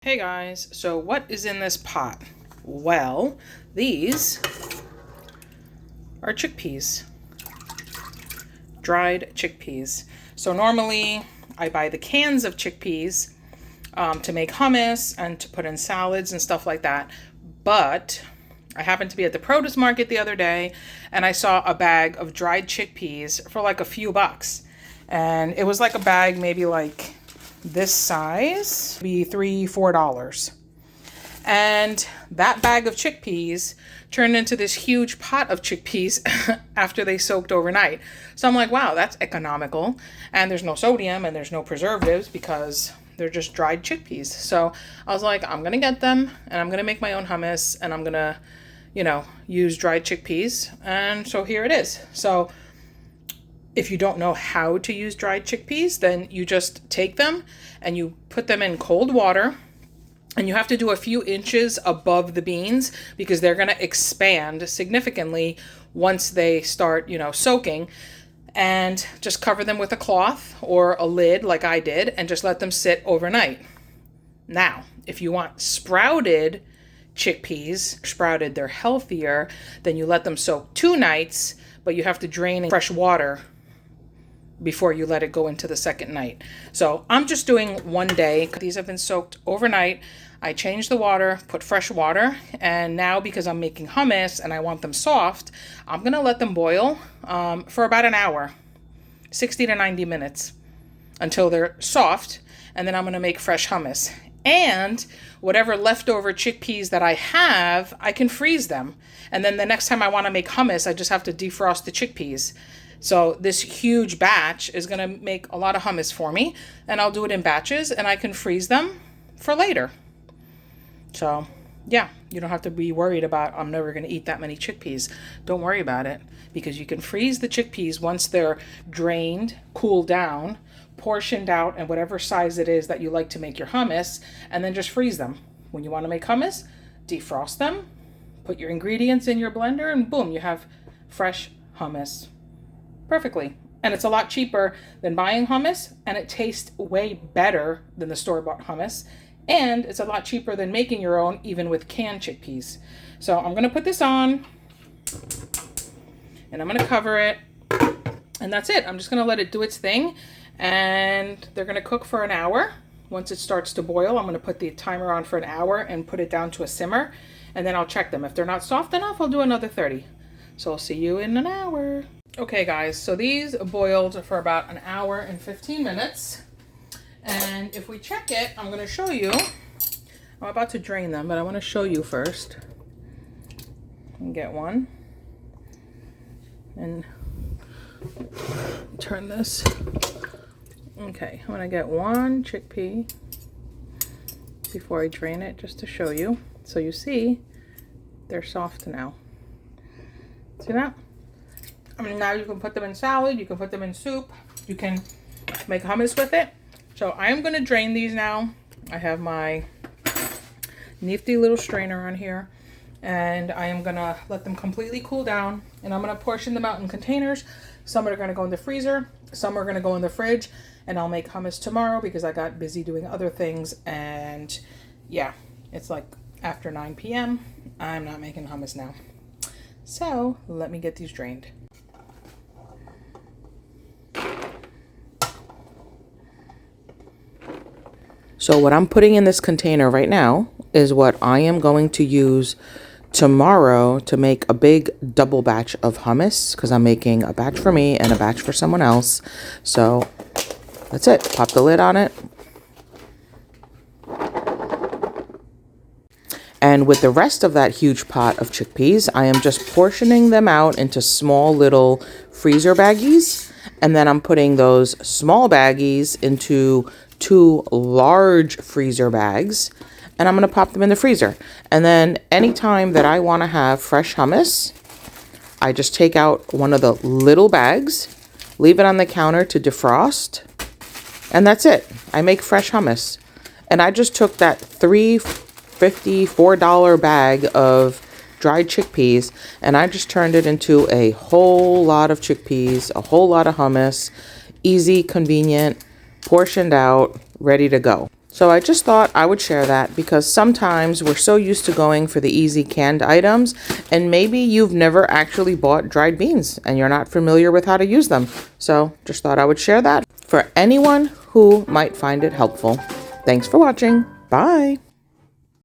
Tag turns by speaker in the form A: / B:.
A: Hey guys, so what is in this pot? Well, these are chickpeas, dried chickpeas. So normally I buy the cans of chickpeas to make hummus and to put in salads and stuff like that. But I happened to be at the produce market the other day and I saw a bag of dried chickpeas for like a few bucks. And it was like a bag maybe like this size, be $3-4. And that bag of chickpeas turned into this huge pot of chickpeas after they soaked overnight. So I'm like, wow, that's economical. And there's no sodium and there's no preservatives because they're just dried chickpeas. So I was like, I'm going to get them and I'm going to make my own hummus and I'm going to, use dried chickpeas. And so here it is. So if you don't know how to use dried chickpeas, then you just take them and you put them in cold water. And you have to do a few inches above the beans because they're going to expand significantly once they start, soaking. And just cover them with a cloth or a lid like I did and just let them sit overnight. Now, if you want sprouted chickpeas, they're healthier, then you let them soak 2 nights, but you have to drain in fresh water before you let it go into the second night. So I'm just doing 1 day. These have been soaked overnight. I changed the water, put fresh water, and now because I'm making hummus and I want them soft, I'm gonna let them boil for about an hour, 60 to 90 minutes until they're soft, and then I'm gonna make fresh hummus. And whatever leftover chickpeas that I have, I can freeze them. And then the next time I wanna make hummus, I just have to defrost the chickpeas. So this huge batch is going to make a lot of hummus for me, and I'll do it in batches and I can freeze them for later. So yeah, you don't have to be worried about, I'm never going to eat that many chickpeas. Don't worry about it because you can freeze the chickpeas once they're drained, cooled down, portioned out, and whatever size it is that you like to make your hummus, and then just freeze them. When you want to make hummus, defrost them, put your ingredients in your blender, and boom, you have fresh hummus. Perfectly. And it's a lot cheaper than buying hummus, and it tastes way better than the store-bought hummus, and it's a lot cheaper than making your own, even with canned chickpeas. So I'm going to put this on and I'm going to cover it, and that's it. I'm just going to let it do its thing, and they're going to cook for an hour. Once it starts to boil, I'm going to put the timer on for an hour and put it down to a simmer, and then I'll check them. If they're not soft enough, I'll do another 30. So I'll see you in an hour. Okay guys, so these boiled for about an hour and 15 minutes. And if we check it, I'm going to show you. I'm about to drain them, but I want to show you first. And get one. And turn this. Okay, I'm going to get one chickpea before I drain it just to show you. So you see, they're soft now. See that? Now you can put them in salad, you can put them in soup, you can make hummus with it. So I am going to drain these now. I have my nifty little strainer on here, and I am going to let them completely cool down, and I'm going to portion them out in containers. Some are going to go in the freezer, some are going to go in the fridge, and I'll make hummus tomorrow because I got busy doing other things. And yeah, it's like after 9 p.m. I'm not making hummus now. So let me get these drained. So what I'm putting in this container right now is what I am going to use tomorrow to make a big double batch of hummus, because I'm making a batch for me and a batch for someone else. So that's it. Pop the lid on it. And with the rest of that huge pot of chickpeas, I am just portioning them out into small little freezer baggies. And then I'm putting those small baggies into 2 large freezer bags, and I'm going to pop them in the freezer. And then anytime that I want to have fresh hummus, I just take out one of the little bags, leave it on the counter to defrost, and that's it. I make fresh hummus. And I just took that $3.54 bag of dried chickpeas, and I just turned it into a whole lot of chickpeas, a whole lot of hummus, easy, convenient, portioned out, ready to go.
B: So I just thought I would share that because sometimes we're so used to going for the easy canned items, and maybe you've never actually bought dried beans and you're not familiar with how to use them. So just thought I would share that for anyone who might find it helpful. Thanks for watching. Bye.